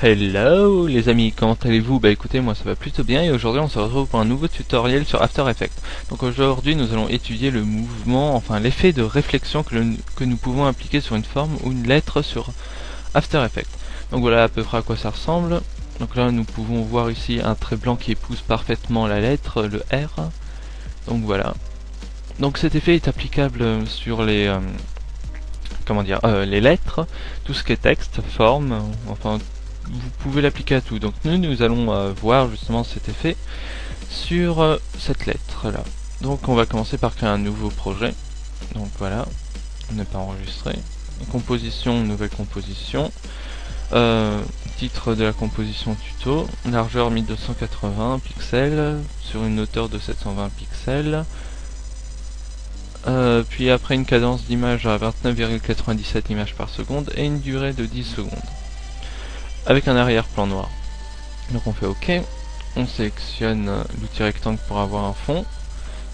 Hello les amis, comment allez-vous? Bah écoutez, moi ça va plutôt bien et aujourd'hui on se retrouve pour un nouveau tutoriel sur After Effects. Donc aujourd'hui nous allons étudier le mouvement, enfin l'effet de réflexion que nous pouvons appliquer sur une forme ou une lettre sur After Effects. Donc voilà à peu près à quoi ça ressemble. Donc là nous pouvons voir ici un trait blanc qui épouse parfaitement la lettre, le R. Donc voilà. Donc cet effet est applicable sur les les lettres, tout ce qui est texte, forme, enfin vous pouvez l'appliquer à tout. Donc nous allons voir justement cet effet sur cette lettre là. Donc on va commencer par créer un nouveau projet. Donc voilà, on n'est pas enregistré. Composition, nouvelle composition. Titre de la composition tuto, largeur 1280 pixels sur une hauteur de 720 pixels. Puis après une cadence d'image à 29,97 images par seconde et une durée de 10 secondes. Avec un arrière-plan noir. Donc on fait OK, on sélectionne l'outil rectangle pour avoir un fond.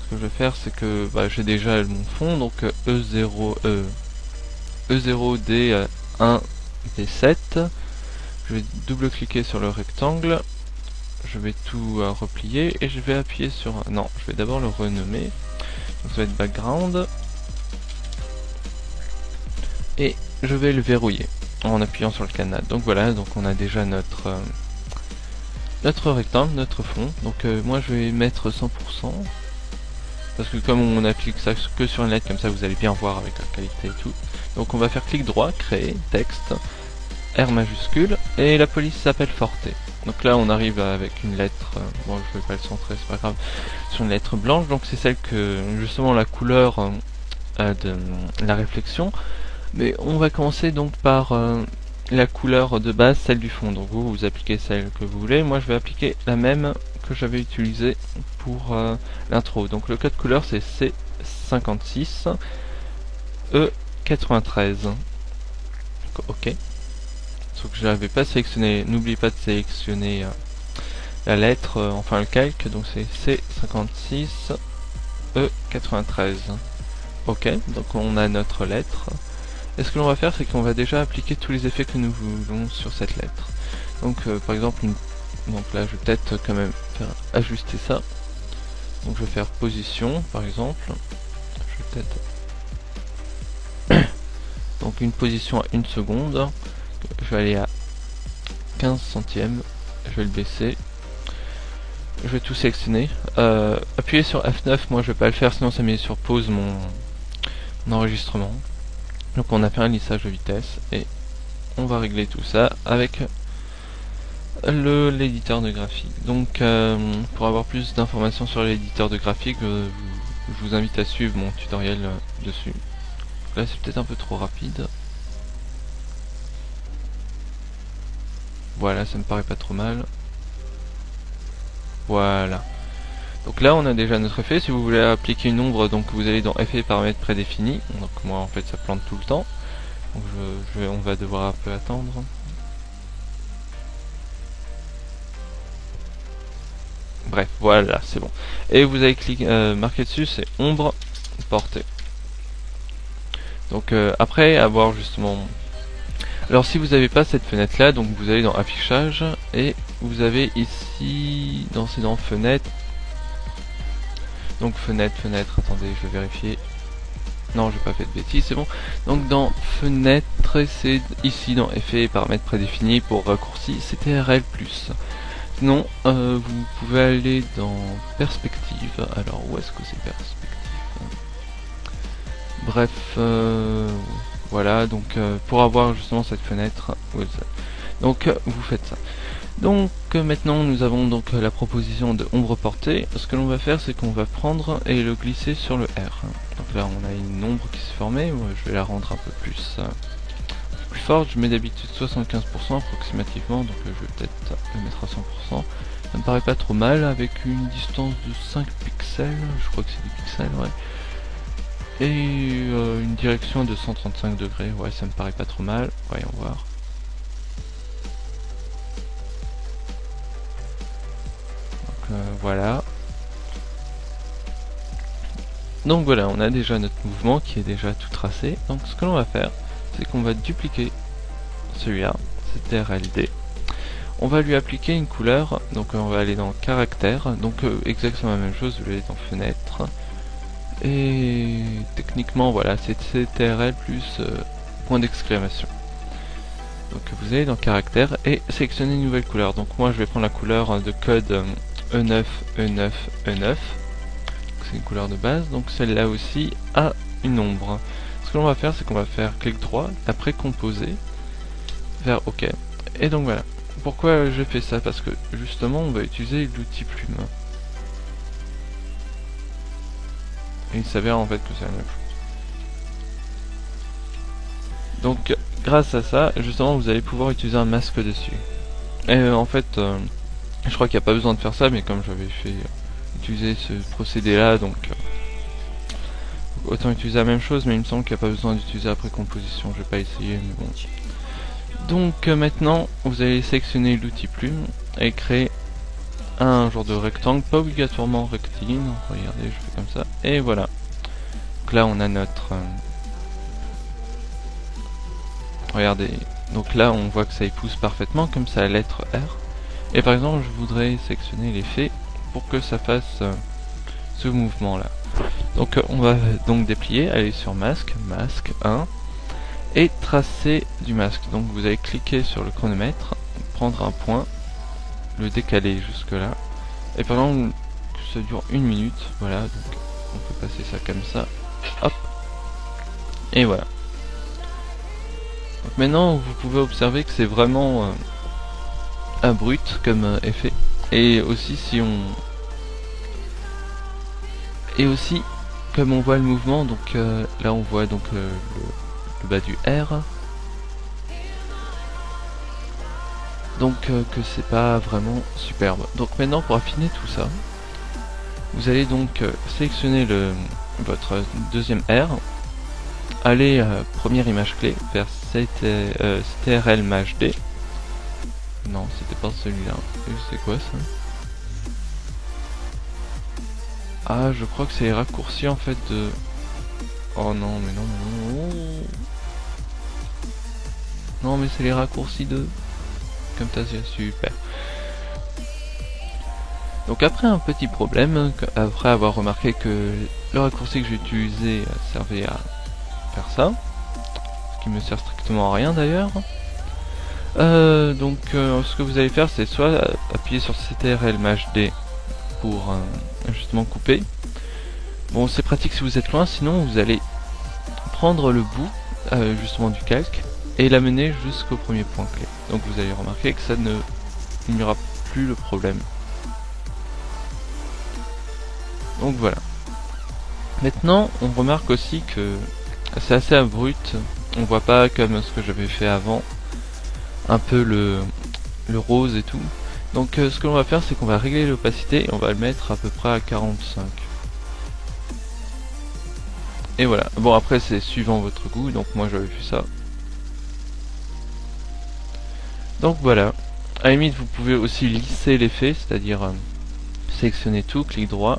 Ce que je vais faire c'est que j'ai déjà mon fond, donc E0D1 D7. Je vais double-cliquer sur le rectangle, je vais tout replier et je vais appuyer sur... Non, je vais d'abord le renommer. Donc ça va être background. Et je vais le verrouiller en appuyant sur le cadenas. Donc voilà, donc on a déjà notre rectangle, notre fond. Donc moi je vais mettre 100%. Parce que comme on applique ça que sur une lettre, comme ça vous allez bien voir avec la qualité et tout. Donc on va faire clic droit, créer, texte, R majuscule, et la police s'appelle Forte. Donc là on arrive avec une lettre, bon je vais pas le centrer, c'est pas grave, sur une lettre blanche, donc c'est celle que, justement la couleur de la réflexion. Mais on va commencer donc par la couleur de base, celle du fond. Donc vous appliquez celle que vous voulez, moi je vais appliquer la même que j'avais utilisée pour l'intro. Donc le code couleur c'est C56 E93. OK. Sauf que je l'avais pas sélectionné, n'oublie pas de sélectionner la lettre, enfin le calque, donc c'est C56 E93. OK, donc on a notre lettre. Et ce que l'on va faire, c'est qu'on va déjà appliquer tous les effets que nous voulons sur cette lettre. Donc par exemple, donc là je vais peut-être quand même faire ajuster ça. Donc je vais faire position par exemple. Je vais peut-être donc une position à 1 seconde. Je vais aller à 15 centièmes, je vais le baisser, je vais tout sélectionner, appuyer sur F9, moi je vais pas le faire sinon ça met sur pause mon enregistrement. Donc on a fait un lissage de vitesse et on va régler tout ça avec l'éditeur de graphique. Donc pour avoir plus d'informations sur l'éditeur de graphique, je vous invite à suivre mon tutoriel dessus. Là c'est peut-être un peu trop rapide. Voilà, ça me paraît pas trop mal. Voilà. Donc là, on a déjà notre effet. Si vous voulez appliquer une ombre, donc vous allez dans Effet paramètres prédéfinis. Donc moi, en fait, ça plante tout le temps. Donc on va devoir un peu attendre. Bref, voilà, c'est bon. Et vous allez cliquer, marquer dessus, c'est ombre portée. Donc après avoir justement... Alors si vous n'avez pas cette fenêtre là, donc vous allez dans affichage et vous avez ici dans fenêtre. Donc fenêtre, attendez, je vais vérifier. Non, j'ai pas fait de bêtises, c'est bon. Donc dans fenêtre, c'est ici dans effet et paramètres prédéfinis pour raccourci, c'est TRL+. Sinon, vous pouvez aller dans perspective. Alors où est-ce que c'est perspective? Bref, voilà, donc pour avoir justement cette fenêtre, donc vous faites ça. Donc maintenant nous avons donc la proposition de ombre portée. Ce que l'on va faire, c'est qu'on va prendre et le glisser sur le R. Donc là on a une ombre qui s'est formée. Moi, je vais la rendre un peu plus forte. Je mets d'habitude 75% approximativement, donc je vais peut-être le mettre à 100%. Ça me paraît pas trop mal avec une distance de 5 pixels. Je crois que c'est des pixels, ouais. Et une direction de 135 degrés, ouais, ça me paraît pas trop mal. Voyons voir. Donc voilà. Donc voilà, on a déjà notre mouvement qui est déjà tout tracé. Donc ce que l'on va faire, c'est qu'on va dupliquer celui-là, CTRL-D. On va lui appliquer une couleur, donc on va aller dans caractère, donc exactement la même chose, vous allez dans fenêtre. Et techniquement voilà, c'est CTRL plus point d'exclamation. Donc vous allez dans caractère et sélectionnez une nouvelle couleur. Donc moi je vais prendre la couleur de code E9, E9, E9. C'est une couleur de base, donc celle-là aussi a une ombre. Ce que l'on va faire, c'est qu'on va faire clic droit, après composer, vers OK. Et donc voilà. Pourquoi je fais ça? Parce que justement on va utiliser l'outil plume. Et il s'avère en fait que c'est la même chose. Donc grâce à ça, justement vous allez pouvoir utiliser un masque dessus. Et en fait, je crois qu'il n'y a pas besoin de faire ça, mais comme j'avais fait utiliser ce procédé là, donc autant utiliser la même chose, mais il me semble qu'il n'y a pas besoin d'utiliser après composition, je vais pas essayer, mais bon. Donc maintenant, vous allez sélectionner l'outil plume et créer un genre de rectangle, pas obligatoirement rectiligne, regardez, je fais comme ça, et voilà. Donc là on a notre... regardez, donc là on voit que ça épouse parfaitement, comme ça la lettre R. Et par exemple, je voudrais sélectionner l'effet pour que ça fasse ce mouvement là. Donc on va donc déplier, aller sur masque, masque 1, et tracer du masque. Donc vous allez cliquer sur le chronomètre, prendre un point, le décaler jusque là, et pendant que ça dure 1 minute, voilà, donc on peut passer ça comme ça, hop, et voilà. Donc maintenant vous pouvez observer que c'est vraiment abrupt comme effet, et aussi si on... Et aussi, comme on voit le mouvement, donc là on voit donc le bas du R. Donc que c'est pas vraiment superbe. Donc maintenant pour affiner tout ça, vous allez donc sélectionner votre deuxième R, aller première image clé vers CTRL Maj D. Non, c'était pas celui-là. C'est quoi ça? Ah, je crois que c'est les raccourcis en fait de... Oh non, mais non, non, non. Non, mais c'est les raccourcis de... Camtasia, super. Donc après un petit problème, après avoir remarqué que le raccourci que j'ai utilisé servait à faire ça, ce qui me sert strictement à rien d'ailleurs. Donc ce que vous allez faire, c'est soit appuyer sur CTRL Maj D pour justement couper. Bon, c'est pratique si vous êtes loin, sinon vous allez prendre le bout justement du calque et l'amener jusqu'au premier point clé. Donc vous allez remarquer que il n'y aura plus le problème. Donc voilà. Maintenant, on remarque aussi que c'est assez abrupt. On voit pas comme ce que j'avais fait avant, un peu le rose et tout. Donc ce que l'on va faire, c'est qu'on va régler l'opacité et on va le mettre à peu près à 45. Et voilà. Bon, après c'est suivant votre goût, donc moi j'avais fait ça. Donc voilà. À la limite, vous pouvez aussi lisser l'effet, c'est-à-dire sélectionner tout, clic droit,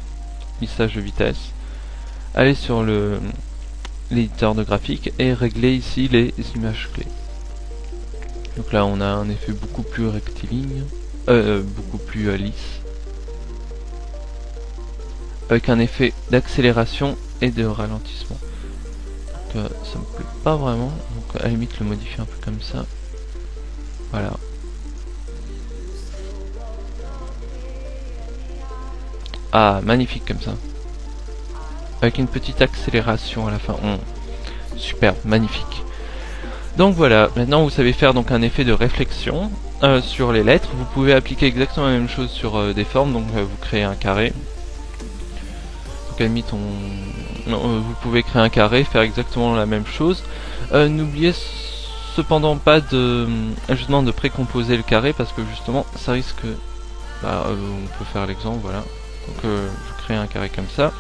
lissage de vitesse, aller sur l'éditeur de graphique et régler ici les images clés. Donc là on a un effet beaucoup plus rectiligne, beaucoup plus lisse, avec un effet d'accélération et de ralentissement. Donc ça me plaît pas vraiment, donc à la limite le modifier un peu comme ça. Voilà. Ah, magnifique comme ça. Avec une petite accélération à la fin. Super, magnifique. Donc voilà, maintenant vous savez faire donc un effet de réflexion sur les lettres. Vous pouvez appliquer exactement la même chose sur des formes, donc vous créez un carré. Donc à la limite, vous pouvez créer un carré, faire exactement la même chose. N'oubliez cependant pas justement de précomposer le carré, parce que justement ça risque... on peut faire l'exemple, voilà. Donc je crée un carré comme ça.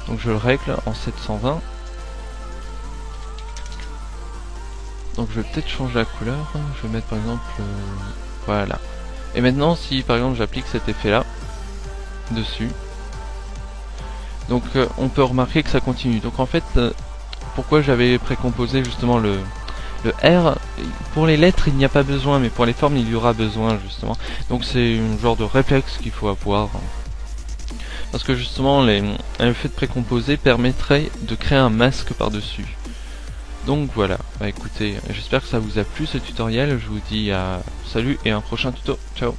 Donc je le règle en 720. Donc je vais peut-être changer la couleur. Je vais mettre par exemple... voilà. Et maintenant si par exemple j'applique cet effet là dessus. Donc on peut remarquer que ça continue. Donc en fait, pourquoi j'avais précomposé justement le R, pour les lettres il n'y a pas besoin, mais pour les formes il y aura besoin justement. Donc c'est un genre de réflexe qu'il faut avoir. Parce que justement le fait de précomposer permettrait de créer un masque par-dessus. Donc voilà, bah écoutez, j'espère que ça vous a plu ce tutoriel, je vous dis à salut et à un prochain tuto, ciao.